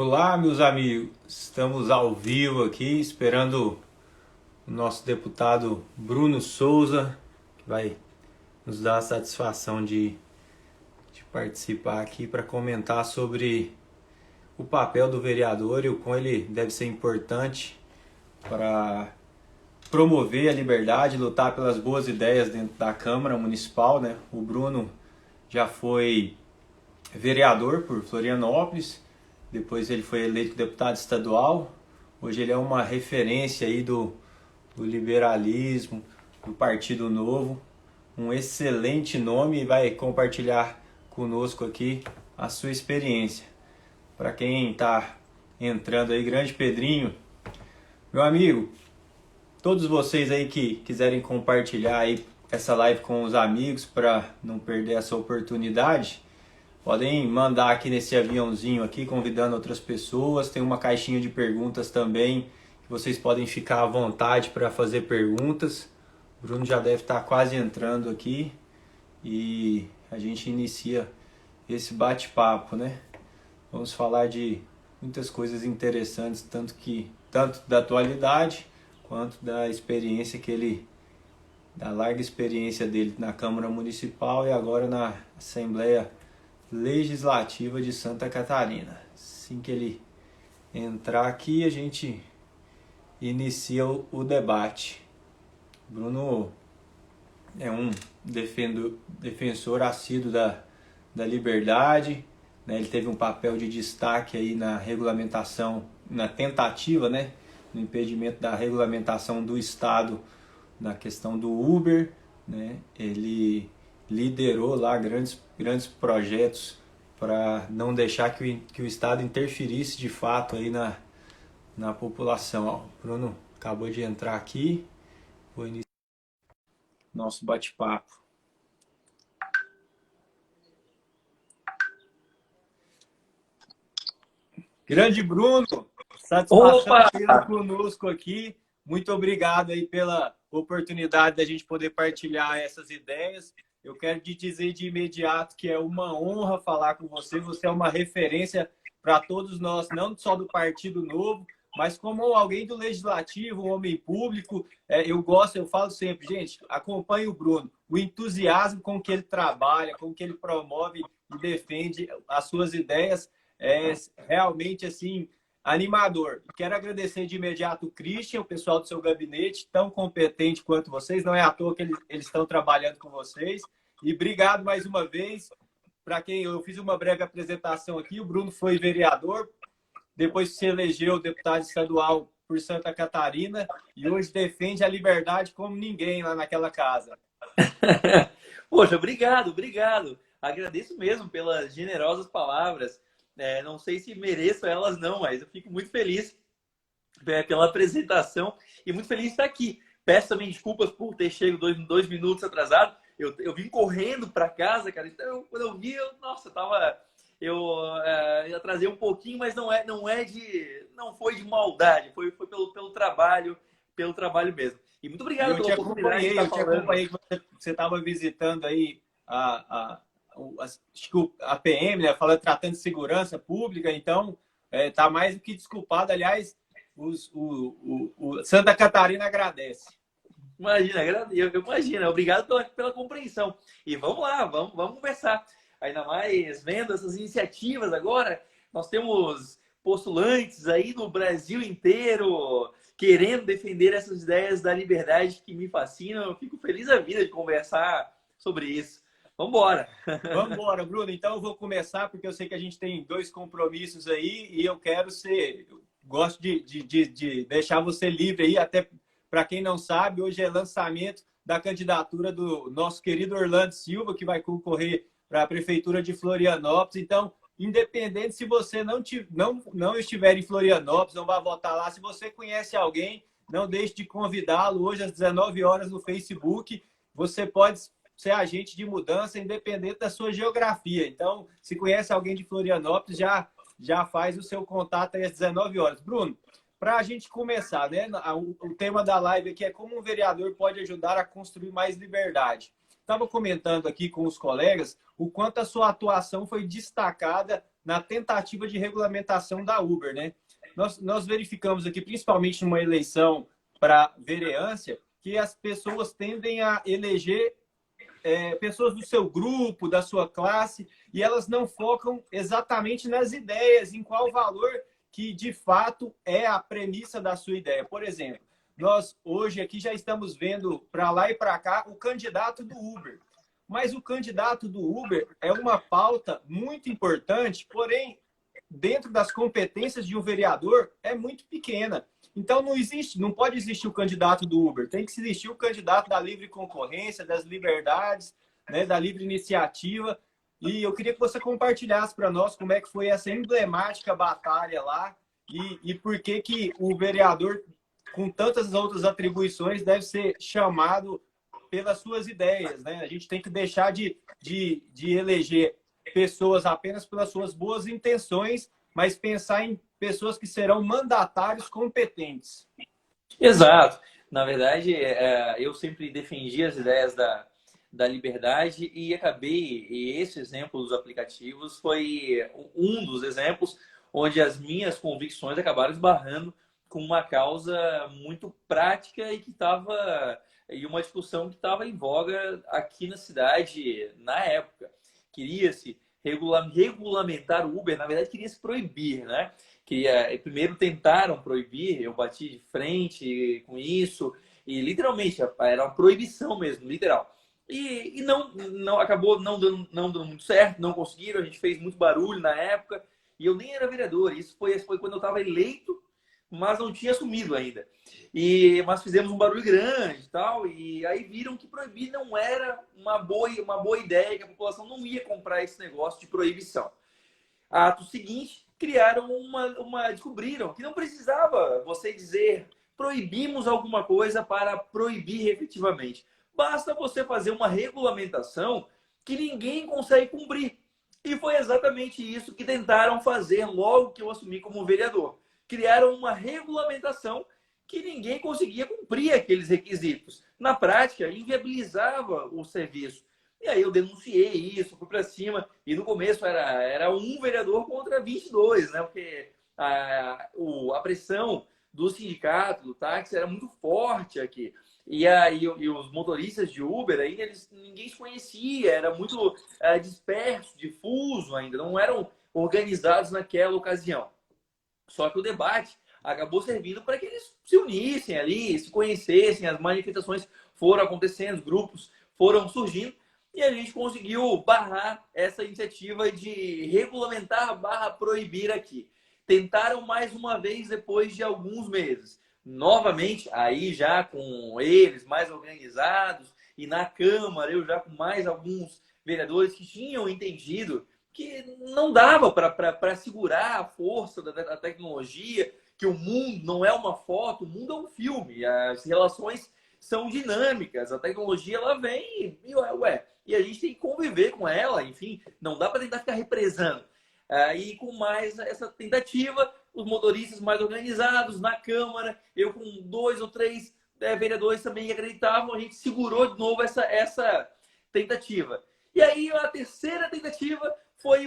Olá, meus amigos. Estamos ao vivo aqui, esperando o nosso deputado Bruno Souza, que vai nos dar a satisfação de participar aqui para comentar sobre o papel do vereador e o quão ele deve ser importante para promover a liberdade, lutar pelas boas ideias dentro da Câmara Municipal, né? O Bruno já foi vereador por Florianópolis, depois ele foi eleito deputado estadual. Hoje ele é uma referência aí do liberalismo, do Partido Novo, um excelente nome, e vai compartilhar conosco aqui a sua experiência. Para quem está entrando aí, grande Pedrinho, meu amigo, todos vocês aí que quiserem compartilhar aí essa live com os amigos para não perder essa oportunidade, podem mandar aqui nesse aviãozinho aqui, convidando outras pessoas. Tem uma caixinha de perguntas também, que vocês podem ficar à vontade para fazer perguntas. O Bruno já deve estar quase entrando aqui e a gente inicia esse bate-papo, né? Vamos falar de muitas coisas interessantes, tanto da atualidade quanto da experiência da larga experiência dele na Câmara Municipal e agora na Assembleia Legislativa de Santa Catarina. Assim que ele entrar aqui, a gente inicia o debate. Bruno é um defensor assíduo da liberdade, né? Ele teve um papel de destaque aí na regulamentação, na tentativa, né, no impedimento da regulamentação do Estado na questão do Uber, né? Ele liderou lá grandes projetos para não deixar que o Estado interferisse de fato aí na população. Ó, o Bruno acabou de entrar aqui, vou iniciar nosso bate-papo. Grande Bruno, satisfação Opa! tê-lo conosco aqui. Muito obrigado aí pela oportunidade da gente poder partilhar essas ideias. Eu quero te dizer de imediato que é uma honra falar com você. Você é uma referência para todos nós, não só do Partido Novo, mas como alguém do Legislativo, um homem público. Eu falo sempre, gente, acompanhe o Bruno. O entusiasmo com que ele trabalha, com que ele promove e defende as suas ideias é realmente assim animador. Quero agradecer de imediato o Christian, o pessoal do seu gabinete, tão competente quanto vocês. Não é à toa que eles estão trabalhando com vocês. E obrigado mais uma vez. Para quem eu fiz uma breve apresentação aqui, o Bruno foi vereador, depois se elegeu deputado estadual por Santa Catarina e hoje defende a liberdade como ninguém lá naquela casa. Poxa, obrigado. Agradeço mesmo pelas generosas palavras. Não sei se mereço elas não, mas eu fico muito feliz pela apresentação e muito feliz de estar aqui. Peço também desculpas por ter chegado dois minutos atrasado. Eu vim correndo para casa, cara. Então, quando eu vi, eu atrasei um pouquinho, mas não foi de maldade, foi pelo trabalho mesmo. E muito obrigado pela oportunidade de estar Eu te falando. acompanhei que você estava visitando aí acho que a PM, né, tratando de segurança pública, então tá mais do que desculpado. Aliás, o Santa Catarina agradece. Imagina, eu imagino. Obrigado pela compreensão. E vamos lá, vamos conversar. Ainda mais vendo essas iniciativas agora, nós temos postulantes aí no Brasil inteiro querendo defender essas ideias da liberdade que me fascinam. Eu fico feliz da vida de conversar sobre isso. Vamos embora. Vamos embora, Bruno. Então eu vou começar, porque eu sei que a gente tem 2 compromissos aí e eu gosto de deixar você livre aí, até para quem não sabe, hoje é lançamento da candidatura do nosso querido Orlando Silva, que vai concorrer para a Prefeitura de Florianópolis. Então, independente se você não estiver em Florianópolis, não vai votar lá, se você conhece alguém, não deixe de convidá-lo hoje às 19 horas no Facebook. Você pode ser agente de mudança independente da sua geografia. Então, se conhece alguém de Florianópolis, já faz o seu contato aí às 19 horas. Bruno, para a gente começar, né? O tema da live aqui é como um vereador pode ajudar a construir mais liberdade. Estava comentando aqui com os colegas o quanto a sua atuação foi destacada na tentativa de regulamentação da Uber, né? Nós verificamos aqui, principalmente numa eleição para vereança, que as pessoas tendem a eleger pessoas do seu grupo, da sua classe, e elas não focam exatamente nas ideias, em qual valor que de fato é a premissa da sua ideia. Por exemplo, nós hoje aqui já estamos vendo para lá e para cá o candidato do Uber. Mas o candidato do Uber é uma pauta muito importante, porém, dentro das competências de um vereador, é muito pequena. Então, não pode existir o candidato do Uber. Tem que existir o candidato da livre concorrência, das liberdades, né, da livre iniciativa. E eu queria que você compartilhasse para nós como é que foi essa emblemática batalha lá e por que o vereador, com tantas outras atribuições, deve ser chamado pelas suas ideias, né? A gente tem que deixar de eleger pessoas apenas pelas suas boas intenções, mas pensar em pessoas que serão mandatários competentes. Exato. Na verdade, eu sempre defendi as ideias da liberdade e acabei, e esse exemplo dos aplicativos foi um dos exemplos onde as minhas convicções acabaram esbarrando com uma causa muito prática e uma discussão que estava em voga aqui na cidade na época. Queria-se regulamentar o Uber, na verdade queria-se proibir, né? Primeiro tentaram proibir, eu bati de frente com isso, e literalmente era uma proibição mesmo, literal. E não acabou não dando muito certo, não conseguiram, a gente fez muito barulho na época, e eu nem era vereador, isso foi quando eu estava eleito, mas não tinha assumido ainda. Mas fizemos um barulho grande e tal, e aí viram que proibir não era uma boa ideia, que a população não ia comprar esse negócio de proibição. Ato seguinte, descobriram que não precisava você dizer proibimos alguma coisa para proibir efetivamente. Basta você fazer uma regulamentação que ninguém consegue cumprir. E foi exatamente isso que tentaram fazer logo que eu assumi como vereador. Criaram uma regulamentação que ninguém conseguia cumprir aqueles requisitos. Na prática, inviabilizava o serviço. E aí eu denunciei isso, fui para cima. E no começo era um vereador contra 22, né? Porque a pressão do sindicato, do táxi, era muito forte aqui. E os motoristas de Uber, ainda ninguém se conhecia, era muito disperso, difuso ainda, não eram organizados naquela ocasião. Só que o debate acabou servindo para que eles se unissem ali, se conhecessem, as manifestações foram acontecendo, os grupos foram surgindo, e a gente conseguiu barrar essa iniciativa de regulamentar / proibir aqui. Tentaram mais uma vez depois de alguns meses. Novamente, aí já com eles mais organizados, e na Câmara eu já com mais alguns vereadores que tinham entendido que não dava para segurar a força da tecnologia, que o mundo não é uma foto, o mundo é um filme, as relações são dinâmicas, a tecnologia ela vem e a gente tem que conviver com ela, enfim, não dá para tentar ficar represando. E com mais essa tentativa, os motoristas mais organizados na Câmara, eu com 2 ou 3 vereadores também que acreditavam, a gente segurou de novo essa tentativa. E aí a terceira tentativa foi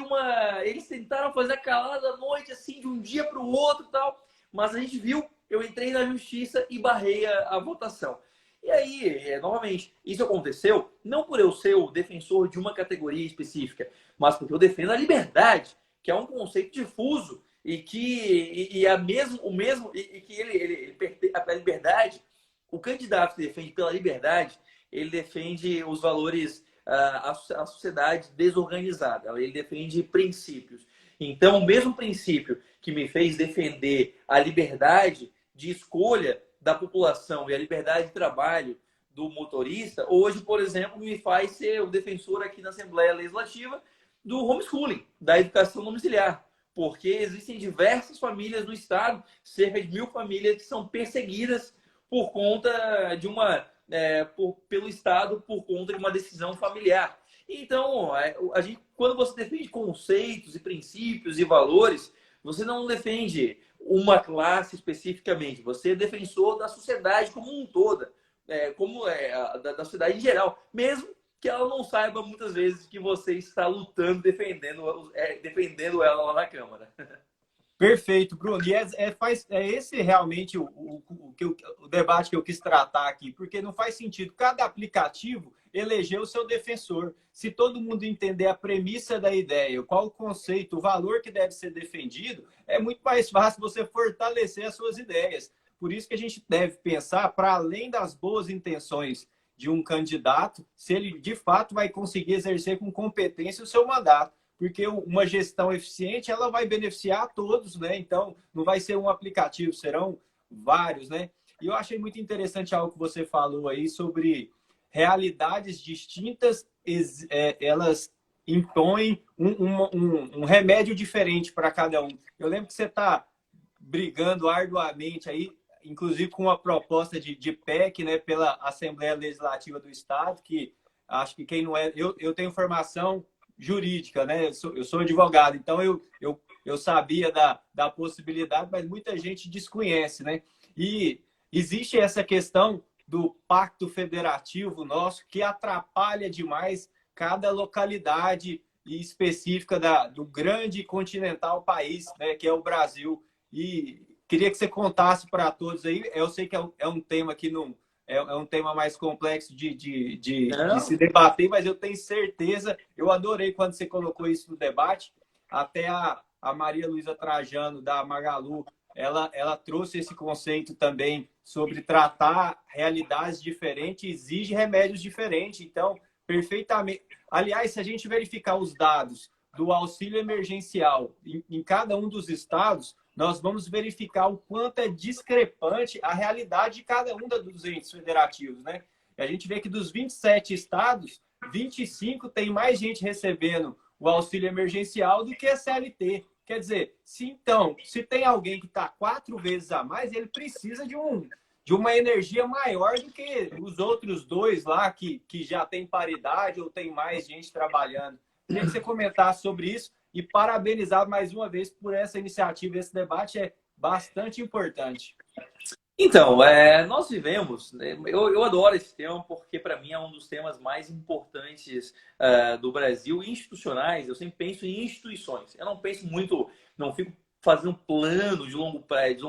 eles tentaram fazer a calada da noite, assim, de um dia para o outro e tal, mas a gente viu, eu entrei na justiça e barrei a votação. E aí, novamente, isso aconteceu não por eu ser o defensor de uma categoria específica, mas porque eu defendo a liberdade, que é um conceito difuso e que a liberdade, o candidato que defende pela liberdade, ele defende os valores a sociedade desorganizada, ele defende princípios. Então, o mesmo princípio que me fez defender a liberdade de escolha da população e a liberdade de trabalho do motorista, hoje, por exemplo, me faz ser o defensor aqui na Assembleia Legislativa do homeschooling, da educação domiciliar, porque existem diversas famílias no estado, cerca de 1000 famílias que são perseguidas por conta de pelo Estado por conta de uma decisão familiar. Então, quando você defende conceitos e princípios e valores, você não defende uma classe especificamente, você é defensor da sociedade como um todo, da sociedade em geral, mesmo que ela não saiba muitas vezes que você está lutando, defendendo ela lá na Câmara. Perfeito, Bruno. E é esse realmente o debate que eu quis tratar aqui, porque não faz sentido cada aplicativo eleger o seu defensor. Se todo mundo entender a premissa da ideia, qual o conceito, o valor que deve ser defendido, é muito mais fácil você fortalecer as suas ideias. Por isso que a gente deve pensar para além das boas intenções de um candidato, se ele de fato vai conseguir exercer com competência o seu mandato, porque uma gestão eficiente ela vai beneficiar a todos, né? Então, não vai ser um aplicativo, serão vários, né? E eu achei muito interessante algo que você falou aí sobre realidades distintas, elas impõem um remédio diferente para cada um. Eu lembro que você está brigando arduamente aí, inclusive com uma proposta de PEC, né, pela Assembleia Legislativa do Estado, que acho que quem não é... Eu tenho formação jurídica, né? Eu sou advogado, então eu sabia da possibilidade, mas muita gente desconhece, né? E existe essa questão do pacto federativo nosso que atrapalha demais cada localidade específica do grande continental país, né, que é o Brasil. E queria que você contasse para todos aí. Eu sei que é um tema que não é um tema mais complexo de se debater, mas eu tenho certeza, eu adorei quando você colocou isso no debate. Até a Maria Luísa Trajano, da Magalu, ela trouxe esse conceito também sobre tratar realidades diferentes, exige remédios diferentes. Então, perfeitamente. Aliás, se a gente verificar os dados do auxílio emergencial em cada um dos estados, nós vamos verificar o quanto é discrepante a realidade de cada um dos entes federativos, né? A gente vê que dos 27 estados, 25 tem mais gente recebendo o auxílio emergencial do que a CLT. Quer dizer, se tem alguém que está 4 vezes a mais, ele precisa de uma energia maior do que os outros dois lá que já tem paridade ou tem mais gente trabalhando. Queria que você comentasse sobre isso e parabenizar mais uma vez por essa iniciativa. Esse debate é bastante importante. Então, nós vivemos, né, eu adoro esse tema porque para mim é um dos temas mais importantes do Brasil, institucionais. Eu sempre penso em instituições. Eu não penso muito, não fico fazendo plano de longo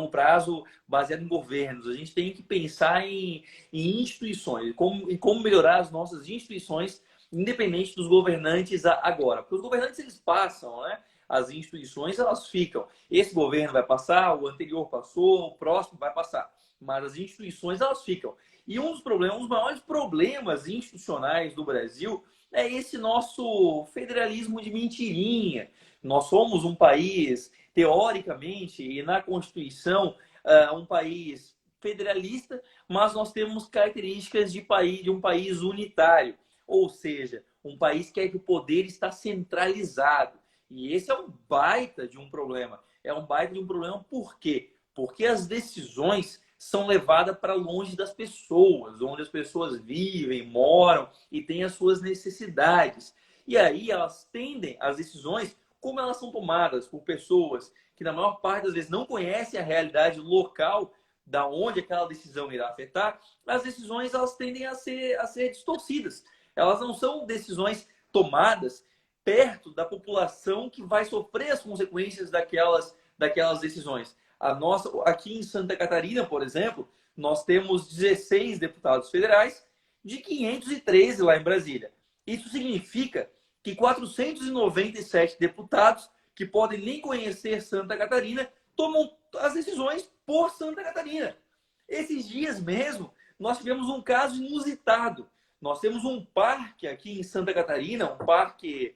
prazo baseado em governos. A gente tem que pensar em instituições, em como melhorar as nossas instituições, independente dos governantes agora. Porque os governantes, eles passam, né? As instituições, elas ficam. Esse governo vai passar, o anterior passou, o próximo vai passar. Mas as instituições, elas ficam. E um dos maiores problemas institucionais do Brasil é esse nosso federalismo de mentirinha. Nós somos um país, teoricamente, e na Constituição, um país federalista, mas nós temos características de um país unitário. Ou seja, um país que o poder está centralizado. E esse é um baita de um problema. É um baita de um problema por quê? Porque as decisões são levadas para longe das pessoas, onde as pessoas vivem, moram e têm as suas necessidades. E aí elas tendem, as decisões, como elas são tomadas por pessoas que na maior parte das vezes não conhecem a realidade local da onde aquela decisão irá afetar, as decisões elas tendem a ser distorcidas. Elas não são decisões tomadas perto da população que vai sofrer as consequências daquelas decisões. Aqui em Santa Catarina, por exemplo, nós temos 16 deputados federais de 513 lá em Brasília. Isso significa que 497 deputados que podem nem conhecer Santa Catarina tomam as decisões por Santa Catarina. Esses dias mesmo, nós tivemos um caso inusitado. Nós temos um parque aqui em Santa Catarina, o Parque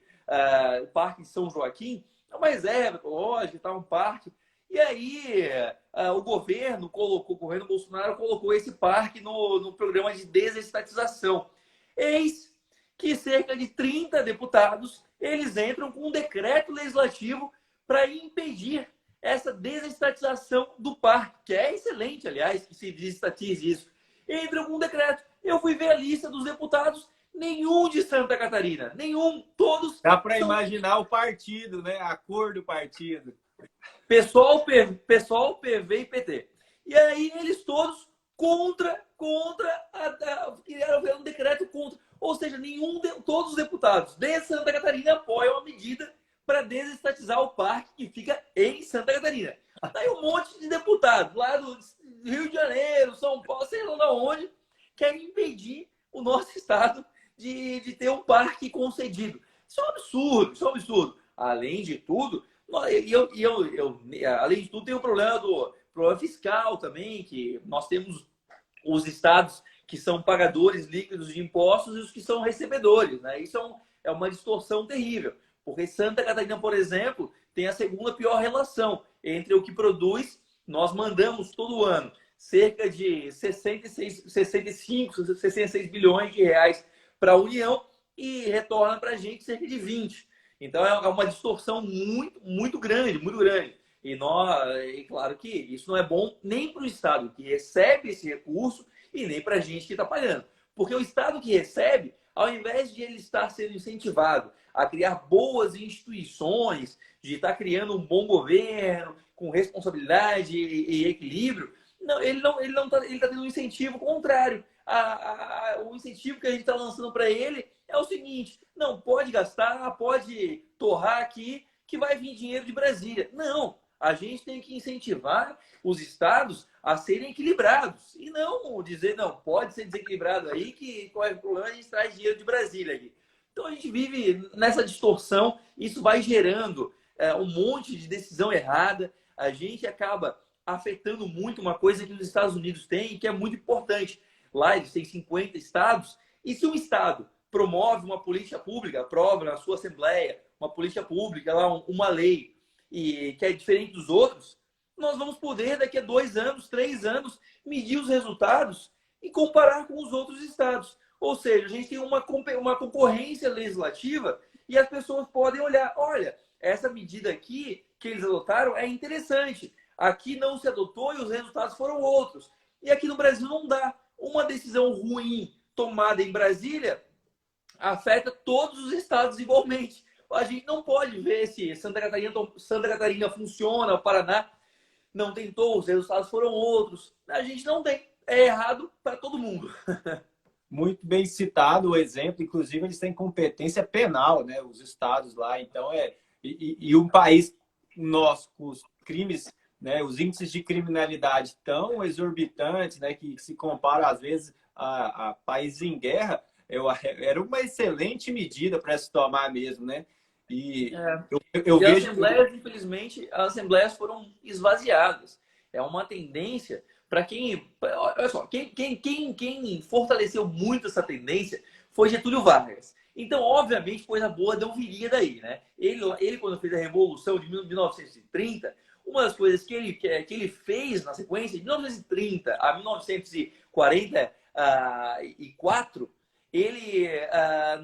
de São Joaquim, é uma reserva ecológica, um parque. E aí o governo Bolsonaro colocou esse parque no programa de desestatização. Eis que cerca de 30 deputados, eles entram com um decreto legislativo para impedir essa desestatização do parque, que é excelente, aliás, que se desestatize isso. Entram com um decreto. Eu fui ver a lista dos deputados, nenhum de Santa Catarina, nenhum, todos... Dá para imaginar o partido, né? A cor do partido. Pessoal, PV e PT. E aí eles todos queriam ver um decreto contra. Ou seja, todos os deputados de Santa Catarina apoiam a medida para desestatizar o parque que fica em Santa Catarina. Daí um monte de deputados lá do Rio de Janeiro, São Paulo, sei lá onde, querem impedir o nosso estado de ter um parque concedido. Isso é um absurdo, isso é um absurdo. Além de tudo, além de tudo, tem o problema problema fiscal também, que nós temos os estados que são pagadores líquidos de impostos e os que são recebedores, né? Isso é uma distorção terrível, porque Santa Catarina, por exemplo, tem a segunda pior relação entre o que produz. Nós mandamos todo ano cerca de 66 bilhões de reais para a União e retorna para a gente cerca de 20. Então é uma distorção muito, muito grande, muito grande. E claro que isso não é bom nem para o Estado que recebe esse recurso e nem para a gente que está pagando. Porque o Estado que recebe, ao invés de ele estar sendo incentivado a criar boas instituições, de estar criando um bom governo, com responsabilidade e equilíbrio, não, ele está tendo um incentivo contrário. O incentivo que a gente está lançando para ele é o seguinte: não, pode gastar, pode torrar aqui, que vai vir dinheiro de Brasília. Não, a gente tem que incentivar os estados a serem equilibrados. E não dizer, não, pode ser desequilibrado aí, que qual é o problema, a gente traz dinheiro de Brasília aqui. Então a gente vive nessa distorção, isso vai gerando um monte de decisão errada. A gente acaba afetando muito uma coisa que os Estados Unidos têm e que é muito importante. Lá eles têm 50 estados, e se um estado promove uma política pública, aprova na sua assembleia uma política pública, uma lei, e que é diferente dos outros, nós vamos poder, daqui a 2 anos, 3 anos, medir os resultados e comparar com os outros estados. Ou seja, a gente tem uma concorrência legislativa e as pessoas podem olhar, olha, essa medida aqui que eles adotaram é interessante. Aqui não se adotou e os resultados foram outros. E aqui no Brasil não dá. Uma decisão ruim tomada em Brasília afeta todos os estados igualmente. A gente não pode ver se Santa Catarina funciona, o Paraná não tentou, os resultados foram outros. A gente não tem. É errado para todo mundo. Muito bem citado o exemplo. Inclusive, eles têm competência penal, né? Os estados lá. Então, E um país nosso, com os crimes, né? Os índices de criminalidade tão exorbitantes, né? Que se compara, às vezes, a países em guerra, era uma excelente medida para se tomar mesmo, né? E eu vejo... As assembleias, infelizmente, as assembleias foram esvaziadas. É uma tendência para quem... Olha só, quem fortaleceu muito essa tendência foi Getúlio Vargas. Então, obviamente, coisa boa não viria daí, né? Ele quando fez a Revolução de 1930, uma das coisas que ele fez na sequência, de 1930 a 1944,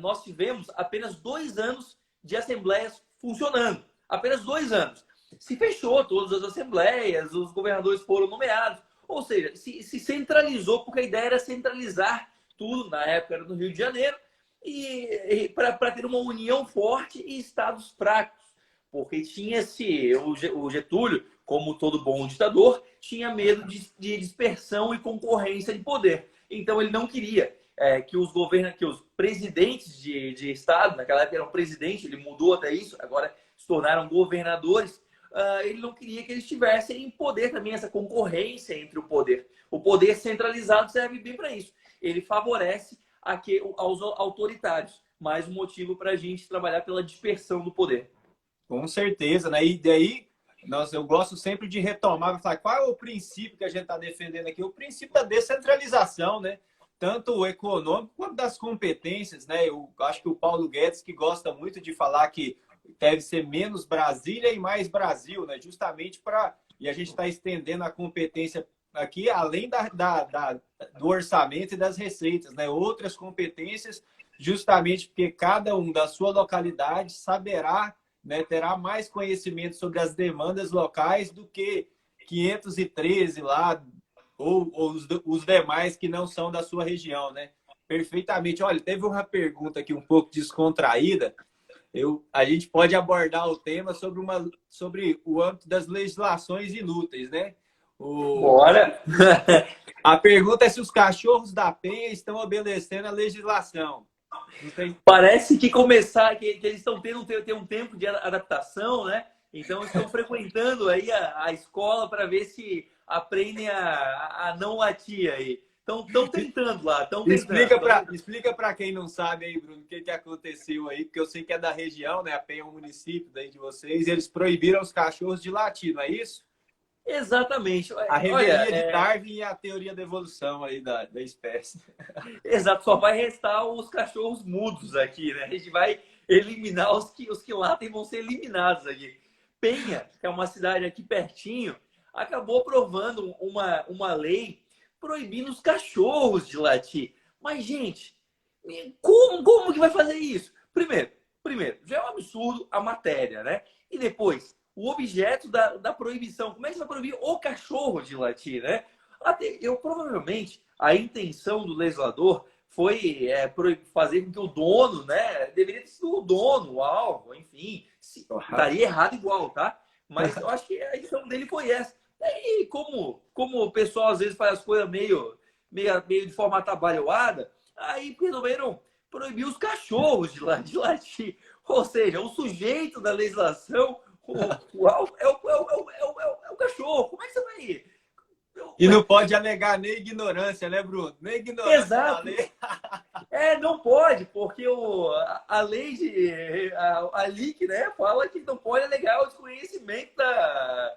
nós tivemos apenas 2 anos de assembleias funcionando. Apenas 2 anos. Se fechou todas as assembleias, os governadores foram nomeados. Ou seja, se centralizou, porque a ideia era centralizar tudo, na época era no Rio de Janeiro, e para ter uma união forte e estados fracos. Porque o Getúlio, como todo bom ditador, tinha medo de dispersão e concorrência de poder. Então ele não queria que os presidentes de estado, naquela época eram presidentes, ele mudou até isso, agora se tornaram governadores, ele não queria que eles tivessem em poder também, essa concorrência entre o poder. O poder centralizado serve bem para isso. Ele favorece aos autoritários. Mais um motivo para a gente trabalhar pela dispersão do poder. Com certeza, né? E daí, eu gosto sempre de retomar, falar qual é o princípio que a gente está defendendo aqui? O princípio da descentralização, né? Tanto o econômico quanto das competências, né? Eu acho que o Paulo Guedes, que gosta muito de falar que deve ser menos Brasília e mais Brasil, né? Justamente para... E a gente está estendendo a competência aqui, além do orçamento e das receitas, né? Outras competências, justamente porque cada um da sua localidade saberá, né, terá mais conhecimento sobre as demandas locais do que 513 lá, ou os demais que não são da sua região, né? Perfeitamente. Olha, teve uma pergunta aqui um pouco descontraída. A gente pode abordar o tema sobre o âmbito das legislações inúteis, né? Bora! A pergunta é se os cachorros da Penha estão obedecendo a legislação. Não tem... Parece que começar, que eles estão tendo ter um tempo de adaptação, né? Então estão frequentando aí a escola para ver se aprendem a não latir aí. Estão tentando lá, estão tentando. Explica para quem não sabe aí, Bruno, o que aconteceu aí, porque eu sei que é da região, né? A Penha é um município daí de vocês, e eles proibiram os cachorros de latir, não é isso? Exatamente. A revelia Olha, de Darwin e a teoria da evolução aí da espécie. exato, só vai restar os cachorros mudos aqui, né? A gente vai eliminar os que latem, vão ser eliminados aqui. Penha, que é uma cidade aqui pertinho, acabou aprovando uma lei proibindo os cachorros de latir. Mas, gente, como que vai fazer isso? Primeiro, já é um absurdo a matéria, né? E depois, o objeto da proibição. Como é que você vai proibir o cachorro de latir, né? Provavelmente, a intenção do legislador foi fazer com que o dono, né? Deveria ter sido o dono, o alvo, enfim. Estaria errado igual, tá? Mas eu acho que a intenção dele foi essa. E como o pessoal às vezes faz as coisas meio de forma atabalhoada, aí resolveram proibir os cachorros de latir. Ou seja, o sujeito da legislação alvo é o cachorro. Como é que você vai... E não pode alegar nem ignorância, né, Bruno? Nem ignorância da Exato. lei. Não pode, porque a lei a LIC, né, fala que não pode alegar o desconhecimento da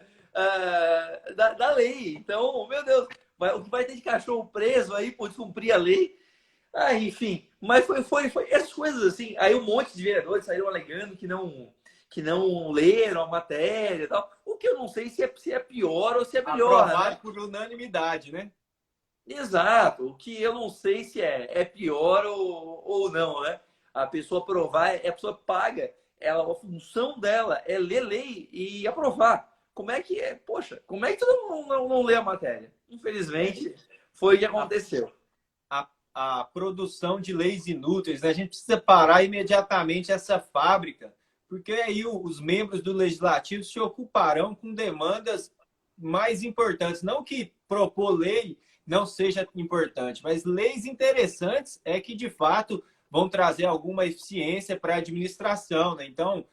lei. Então, meu Deus, o que vai ter de cachorro preso aí por descumprir a lei? Enfim, mas foi essas coisas assim. Aí um monte de vereadores saíram alegando que não leram a matéria e tal. O que eu não sei se é pior ou se é melhor. Aprovado, né? por unanimidade, né? Exato. O que eu não sei se é pior ou não, né? A pessoa aprovar, a pessoa paga, a função dela é ler lei e aprovar. Como é que é? Poxa, como é que tu não lê a matéria? Infelizmente, foi o que aconteceu. A produção de leis inúteis, né? A gente precisa parar imediatamente essa fábrica, porque aí os membros do Legislativo se ocuparão com demandas mais importantes. Não que propor lei não seja importante, mas leis interessantes é que, de fato, vão trazer alguma eficiência para a administração, né? Então,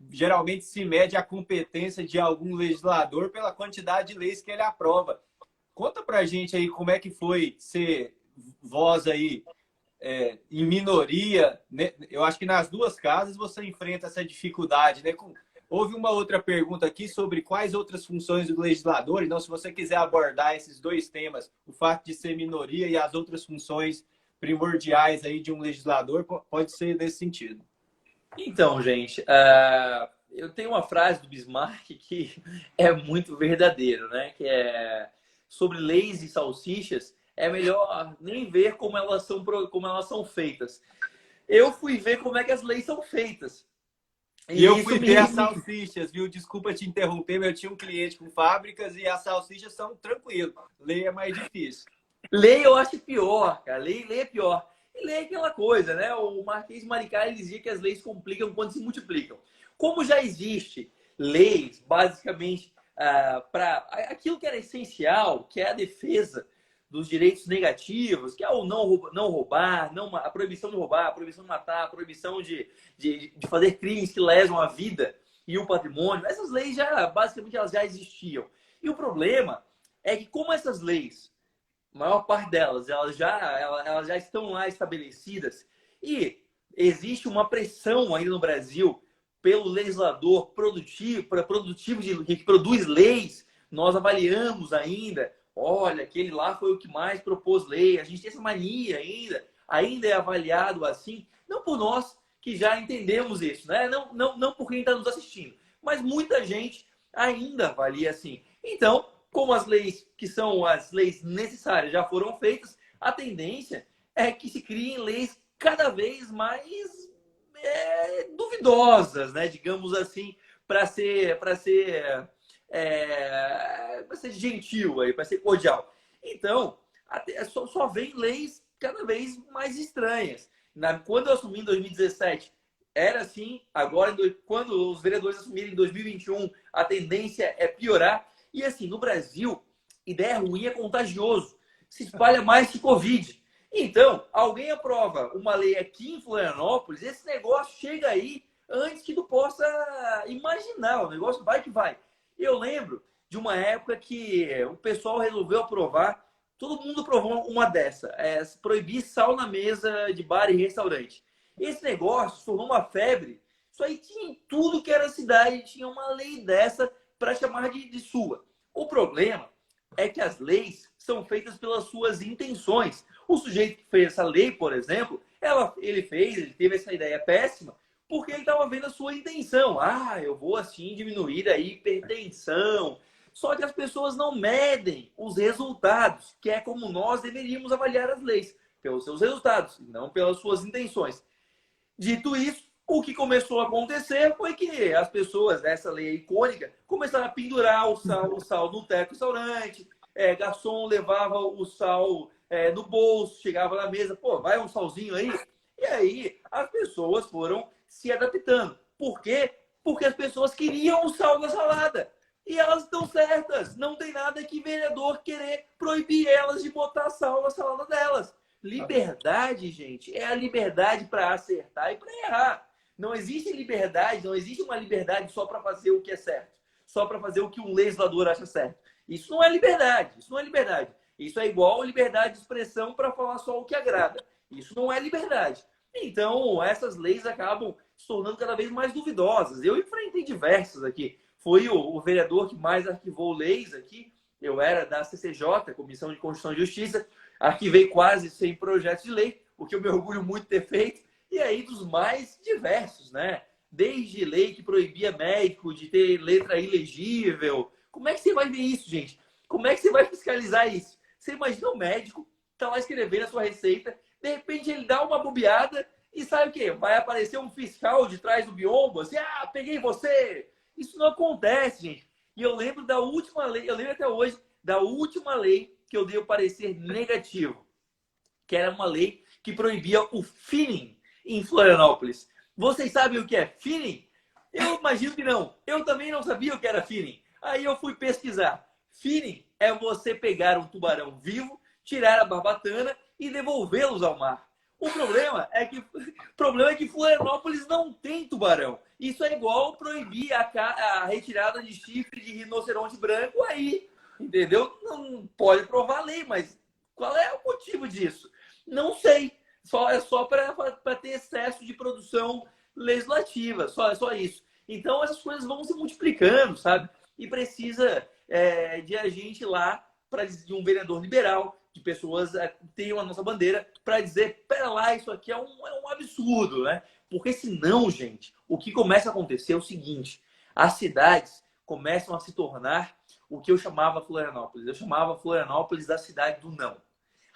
geralmente se mede a competência de algum legislador pela quantidade de leis que ele aprova. Conta para a gente aí como é que foi ser voz aí em minoria, né? Eu acho que nas duas casas você enfrenta essa dificuldade, né? Houve uma outra pergunta aqui sobre quais outras funções do legislador. Então, se você quiser abordar esses dois temas, o fato de ser minoria e as outras funções primordiais aí de um legislador, pode ser nesse sentido. Então, gente, eu tenho uma frase do Bismarck que é muito verdadeiro, né? Que é sobre leis e salsichas, é melhor nem ver como elas são feitas. Eu fui ver como é que as leis são feitas. E eu fui ver as salsichas, viu? Desculpa te interromper, mas eu tinha um cliente com fábricas e as salsichas são tranquilas. Lei é mais difícil. Lei eu acho pior, cara. Lei é pior. E lei é aquela coisa, né? O Marquês de Maricá dizia que as leis complicam quando se multiplicam. Como já existe leis, basicamente, para aquilo que era essencial, que é a defesa dos direitos negativos, que é o não roubar, a proibição de roubar, a proibição de matar, a proibição de fazer crimes que lesam a vida e o patrimônio. Essas leis basicamente, elas já existiam. E o problema é que como essas leis, a maior parte delas, elas já estão lá estabelecidas e existe uma pressão ainda no Brasil pelo legislador produtivo que produz leis. Nós avaliamos ainda, olha, aquele lá foi o que mais propôs lei. A gente tem essa mania ainda é avaliado assim, não por nós que já entendemos isso, né? Não por quem está nos assistindo, mas muita gente ainda avalia assim. Então, como as leis que são as leis necessárias já foram feitas, a tendência é que se criem leis cada vez mais duvidosas, né? Digamos assim, para ser gentil aí, para ser cordial. Então, só vem leis cada vez mais estranhas. Quando eu assumi em 2017, era assim. Agora, quando os vereadores assumirem em 2021, a tendência é piorar. E assim, no Brasil, ideia ruim é contagioso. Se espalha mais que Covid. Então, alguém aprova uma lei aqui em Florianópolis, esse negócio chega aí antes que tu possa imaginar. O negócio vai que vai. Eu lembro de uma época que o pessoal resolveu aprovar, todo mundo aprovou uma dessa, proibir sal na mesa de bar e restaurante. Esse negócio se tornou uma febre. Isso aí tinha em tudo que era cidade, tinha uma lei dessa para chamar de sua. O problema é que as leis são feitas pelas suas intenções. O sujeito que fez essa lei, por exemplo, ele teve essa ideia péssima, porque ele estava vendo a sua intenção. Ah, eu vou assim diminuir a hipertensão. Só que as pessoas não medem os resultados, que é como nós deveríamos avaliar as leis, pelos seus resultados, não pelas suas intenções. Dito isso, o que começou a acontecer foi que as pessoas, essa lei icônica, começaram a pendurar o sal no teto do restaurante, garçom levava o sal no bolso, chegava na mesa, pô, vai um salzinho aí. E aí as pessoas foram se adaptando. Por quê? Porque as pessoas queriam o sal na salada. E elas estão certas. Não tem nada que vereador querer proibir elas de botar sal na salada delas. Liberdade, gente, é a liberdade para acertar e para errar. Não existe liberdade, não existe uma liberdade só para fazer o que é certo, só para fazer o que um legislador acha certo. Isso não é liberdade, isso não é liberdade. Isso é igual a liberdade de expressão para falar só o que agrada. Isso não é liberdade. Então, essas leis acabam se tornando cada vez mais duvidosas. Eu enfrentei diversas aqui. Fui o vereador que mais arquivou leis aqui. Eu era da CCJ, Comissão de Constituição e Justiça. Arquivei quase 100 projetos de lei, o que eu me orgulho muito de ter feito. E aí dos mais diversos, né? Desde lei que proibia médico de ter letra ilegível. Como é que você vai ver isso, gente? Como é que você vai fiscalizar isso? Você imagina o médico, tá lá escrevendo a sua receita, de repente ele dá uma bobeada e sabe o quê? Vai aparecer um fiscal de trás do biombo, assim, peguei você! Isso não acontece, gente. E eu lembro da última lei, eu lembro até hoje, da última lei que eu dei o parecer negativo, que era uma lei que proibia o finning em Florianópolis. Vocês sabem o que é finning? Eu imagino que não. Eu também não sabia o que era finning. Aí eu fui pesquisar. Finning é você pegar um tubarão vivo, tirar a barbatana e devolvê-los ao mar. O problema é que Florianópolis não tem tubarão. Isso é igual proibir a retirada de chifre de rinoceronte branco aí. Entendeu? Não pode provar a lei, mas qual é o motivo disso? Não sei. É só para ter excesso de produção legislativa. É só isso. Então, essas coisas vão se multiplicando, sabe? E precisa de a gente lá, de um vereador liberal, de pessoas que tenham a nossa bandeira, para dizer, pera lá, isso aqui é um absurdo, né? Porque senão, gente, o que começa a acontecer é o seguinte, as cidades começam a se tornar o que eu chamava Florianópolis. Eu chamava Florianópolis da cidade do não.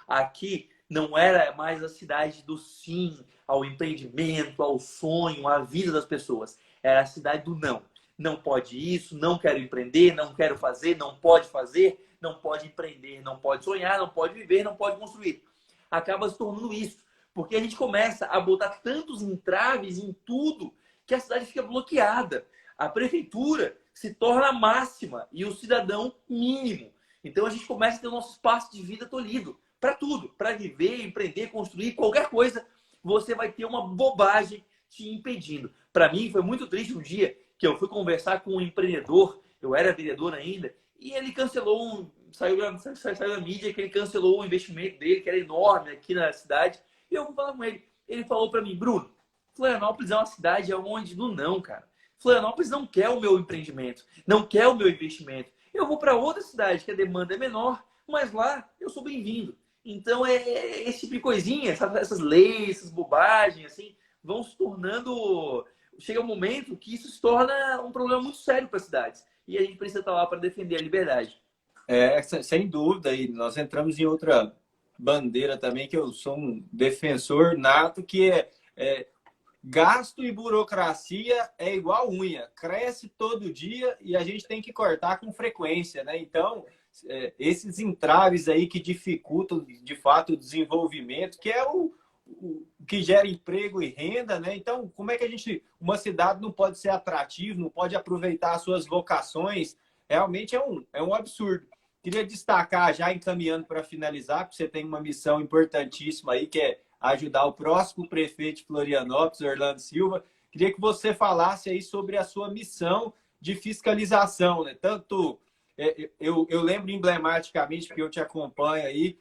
Aqui não era mais a cidade do sim ao empreendimento, ao sonho, à vida das pessoas. Era a cidade do não. Não pode isso, não quero empreender, não quero fazer, não pode fazer, não pode empreender, não pode sonhar, não pode viver, não pode construir. Acaba se tornando isso. Porque a gente começa a botar tantos entraves em tudo que a cidade fica bloqueada. A prefeitura se torna máxima e o cidadão mínimo. Então a gente começa a ter o nosso espaço de vida tolhido. Para tudo. Para viver, empreender, construir, qualquer coisa, você vai ter uma bobagem te impedindo. Para mim foi muito triste um dia que eu fui conversar com um empreendedor, eu era vereador ainda, e ele cancelou saiu da mídia que ele cancelou o investimento dele, que era enorme aqui na cidade. E eu vou falar com ele. Ele falou para mim, Bruno, Florianópolis é uma cidade onde não, cara. Florianópolis não quer o meu empreendimento, não quer o meu investimento. Eu vou para outra cidade que a demanda é menor, mas lá eu sou bem-vindo. Então esse tipo de coisinha, essas leis, essas bobagens, assim, vão se tornando. Chega um momento que isso se torna um problema muito sério para as cidades. E a gente precisa estar lá para defender a liberdade. Sem dúvida. E nós entramos em outra bandeira também, que eu sou um defensor nato, que gasto e burocracia é igual unha. Cresce todo dia e a gente tem que cortar com frequência, né? Então, esses entraves aí que dificultam, de fato, o desenvolvimento, que é o que gera emprego e renda, né? Então, como é que uma cidade não pode ser atrativa, não pode aproveitar as suas vocações? Realmente é um absurdo. Queria destacar, já encaminhando para finalizar, porque você tem uma missão importantíssima aí, que é ajudar o próximo prefeito de Florianópolis, Orlando Silva. Queria que você falasse aí sobre a sua missão de fiscalização, né? Tanto eu lembro emblematicamente, porque eu te acompanho aí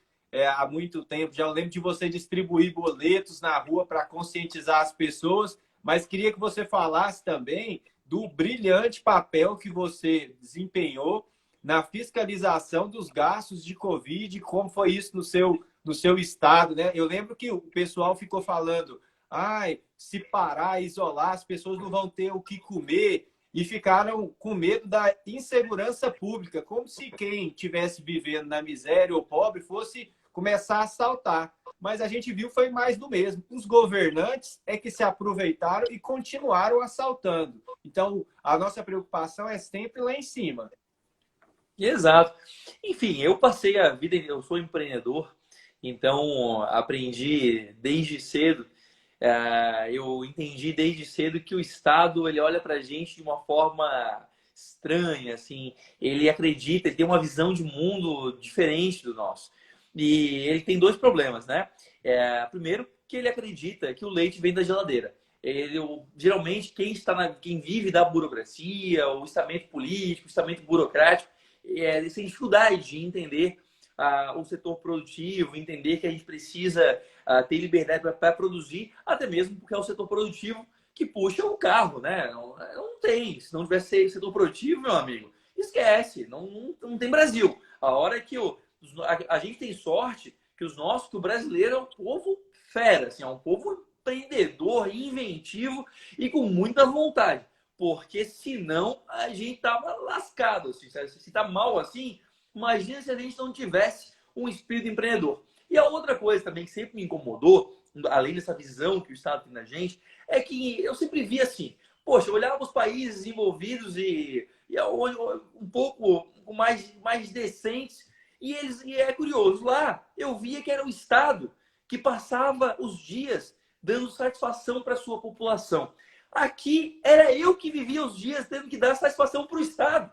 há muito tempo, já lembro de você distribuir boletos na rua para conscientizar as pessoas, mas queria que você falasse também do brilhante papel que você desempenhou na fiscalização dos gastos de Covid, como foi isso no seu estado, né? Eu lembro que o pessoal ficou falando, ai, se parar, isolar, as pessoas não vão ter o que comer, e ficaram com medo da insegurança pública, como se quem estivesse vivendo na miséria ou pobre fosse começar a assaltar. Mas a gente viu foi mais do mesmo. Os governantes é que se aproveitaram e continuaram assaltando. Então, a nossa preocupação é sempre lá em cima. Exato. Enfim, eu passei a vida, eu sou empreendedor, então aprendi desde cedo, eu entendi desde cedo que o Estado ele olha para a gente de uma forma estranha, assim, ele acredita, ele tem uma visão de mundo diferente do nosso. E ele tem dois problemas, né? Primeiro, que ele acredita que o leite vem da geladeira. Geralmente, quem vive da burocracia, o estamento político, o estamento burocrático, eles têm dificuldade de entender o setor produtivo, entender que a gente precisa ter liberdade para produzir, até mesmo porque é o setor produtivo que puxa o carro, né? Não tem. Se não tivesse setor produtivo, meu amigo, esquece. Não tem Brasil. A hora que a gente tem sorte que o brasileiro é um povo fera, assim, é um povo empreendedor, inventivo e com muita vontade. Porque senão a gente tava lascado. Assim, se tá mal assim, imagina se a gente não tivesse um espírito empreendedor. E a outra coisa também que sempre me incomodou, além dessa visão que o Estado tem na gente, é que eu sempre vi assim, poxa, eu olhava os países envolvidos e um pouco mais decentes, e é curioso, lá eu via que era o Estado que passava os dias dando satisfação para a sua população. Aqui era eu que vivia os dias tendo que dar satisfação para o Estado.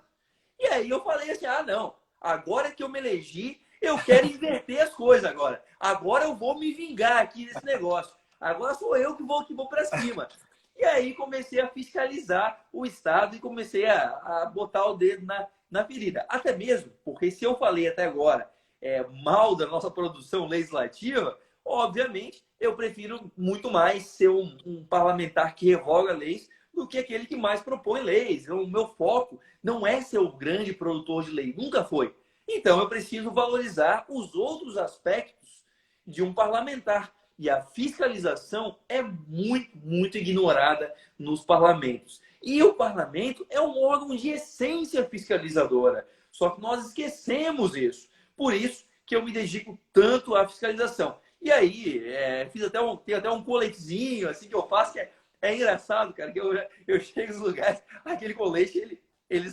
E aí eu falei assim, não, agora que eu me elegi, eu quero inverter as coisas agora. Agora eu vou me vingar aqui desse negócio. Agora sou eu que vou para cima. E aí comecei a fiscalizar o Estado e comecei a botar o dedo na ferida. Até mesmo, porque se eu falei até agora mal da nossa produção legislativa, obviamente eu prefiro muito mais ser um parlamentar que revoga leis do que aquele que mais propõe leis. O meu foco não é ser o grande produtor de lei, nunca foi. Então eu preciso valorizar os outros aspectos de um parlamentar. E a fiscalização é muito, muito ignorada nos parlamentos. E o parlamento é um órgão de essência fiscalizadora. Só que nós esquecemos isso. Por isso que eu me dedico tanto à fiscalização. E aí, tem até um coletezinho assim, que eu faço, que é engraçado, cara, que eu chego nos lugares, aquele colete, ele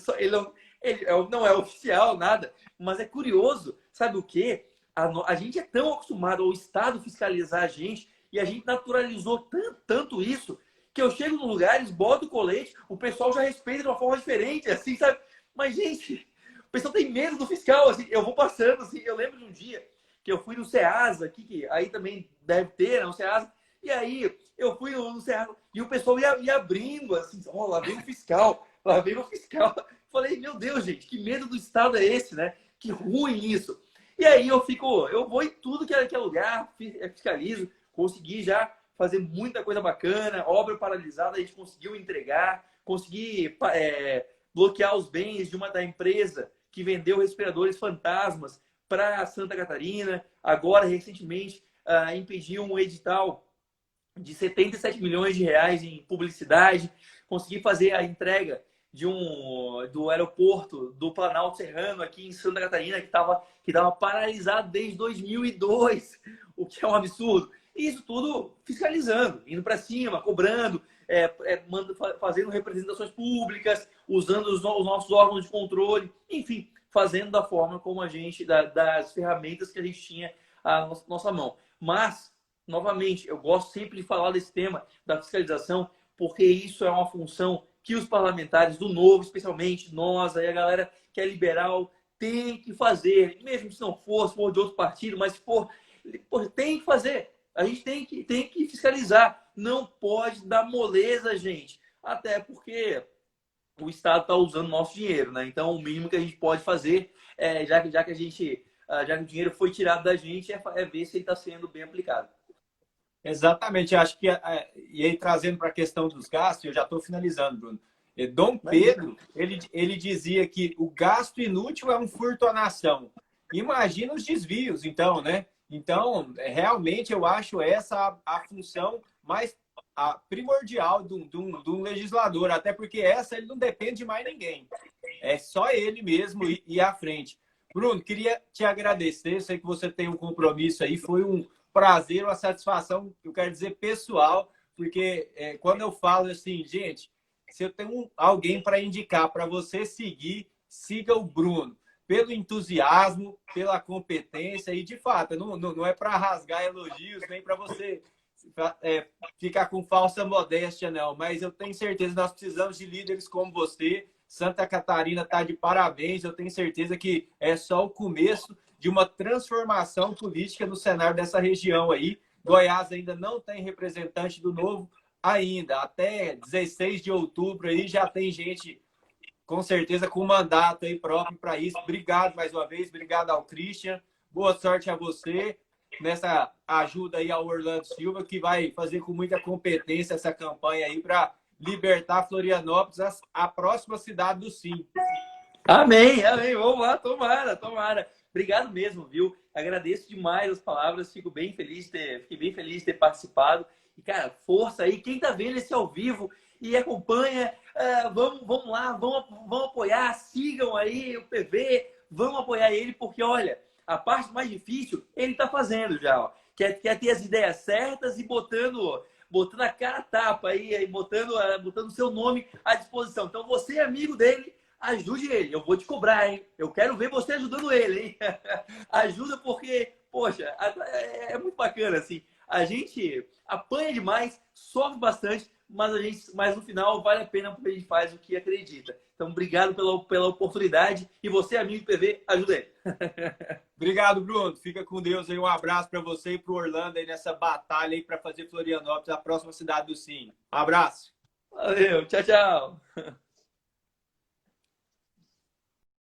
não é oficial, nada, mas é curioso, sabe o quê? A gente é tão acostumado ao Estado fiscalizar a gente e a gente naturalizou tanto isso que eu chego nos lugares, boto o colete, o pessoal já respeita de uma forma diferente, assim, sabe? Mas, gente, o pessoal tem medo do fiscal, assim, eu vou passando, assim, eu lembro de um dia que eu fui no Ceasa, que aí também deve ter, né, no Ceasa, e aí eu fui no Ceasa e o pessoal ia abrindo, assim, lá vem o fiscal, lá vem o fiscal. Falei, meu Deus, gente, que medo do Estado é esse, né? Que ruim isso. E aí eu vou em tudo que é lugar, fiscalizo, consegui já fazer muita coisa bacana, obra paralisada a gente conseguiu entregar, consegui bloquear os bens da empresa que vendeu respiradores fantasmas para Santa Catarina. Agora, recentemente, impediu um edital de 77 milhões de reais em publicidade, consegui fazer a entrega do aeroporto do Planalto Serrano aqui em Santa Catarina, que estava paralisado desde 2002, o que é um absurdo. E isso tudo fiscalizando, indo para cima, cobrando, fazendo representações públicas, usando os nossos órgãos de controle, enfim, fazendo da forma como das ferramentas que a gente tinha à nossa mão. Mas, novamente, eu gosto sempre de falar desse tema da fiscalização, porque isso é uma função que os parlamentares do Novo, especialmente nós, aí a galera que é liberal, tem que fazer, mesmo se não for de outro partido, mas tem que fazer. A gente tem que fiscalizar. Não pode dar moleza, gente. Até porque o Estado está usando o nosso dinheiro, né? Então, o mínimo que a gente pode fazer, já que o dinheiro foi tirado da gente, é ver se ele está sendo bem aplicado. Exatamente, acho que, e aí trazendo para a questão dos gastos, eu já estou finalizando, Bruno. Dom Pedro, ele dizia que o gasto inútil é um furto à nação. Imagina os desvios, então, né? Então, realmente, eu acho essa a função mais primordial de um legislador, até porque essa ele não depende de mais ninguém. É só ele mesmo ir à frente. Bruno, queria te agradecer, sei que você tem um compromisso aí, foi um prazer, uma satisfação, eu quero dizer pessoal, porque quando eu falo assim, gente, se eu tenho alguém para indicar para você seguir, siga o Bruno. Pelo entusiasmo, pela competência e, de fato, não é para rasgar elogios, nem para você ficar com falsa modéstia, não. Mas eu tenho certeza que nós precisamos de líderes como você. Santa Catarina está de parabéns. Eu tenho certeza que é só o começo de uma transformação política no cenário dessa região aí. Goiás ainda não tem representante do Novo ainda. Até 16 de outubro aí já tem gente, com certeza, com mandato aí próprio para isso. Obrigado mais uma vez. Obrigado ao Christian. Boa sorte a você nessa ajuda aí ao Orlando Silva, que vai fazer com muita competência essa campanha aí para libertar Florianópolis, a próxima cidade do Sim. Amém, amém. Vamos lá, tomara, tomara. Obrigado mesmo, viu? Agradeço demais as palavras, fiquei bem feliz de ter participado. E, cara, força aí. Quem tá vendo esse ao vivo e acompanha, vamos lá, vamos apoiar, sigam aí o PV, vamos apoiar ele, porque, olha, a parte mais difícil ele tá fazendo já, ó. Quer ter as ideias certas e botando a cara a tapa aí botando o seu nome à disposição. Então, você é amigo dele, ajude ele. Eu vou te cobrar, hein? Eu quero ver você ajudando ele, hein? Ajuda porque, poxa, é muito bacana, assim. A gente apanha demais, sofre bastante, mas no final vale a pena porque a gente faz o que acredita. Então, obrigado pela oportunidade. E você, amigo PV, ajuda ele. Obrigado, Bruno. Fica com Deus aí. Um abraço para você e para o Orlando aí nessa batalha aí para fazer Florianópolis a próxima cidade do Sim. Um abraço. Valeu, tchau, tchau.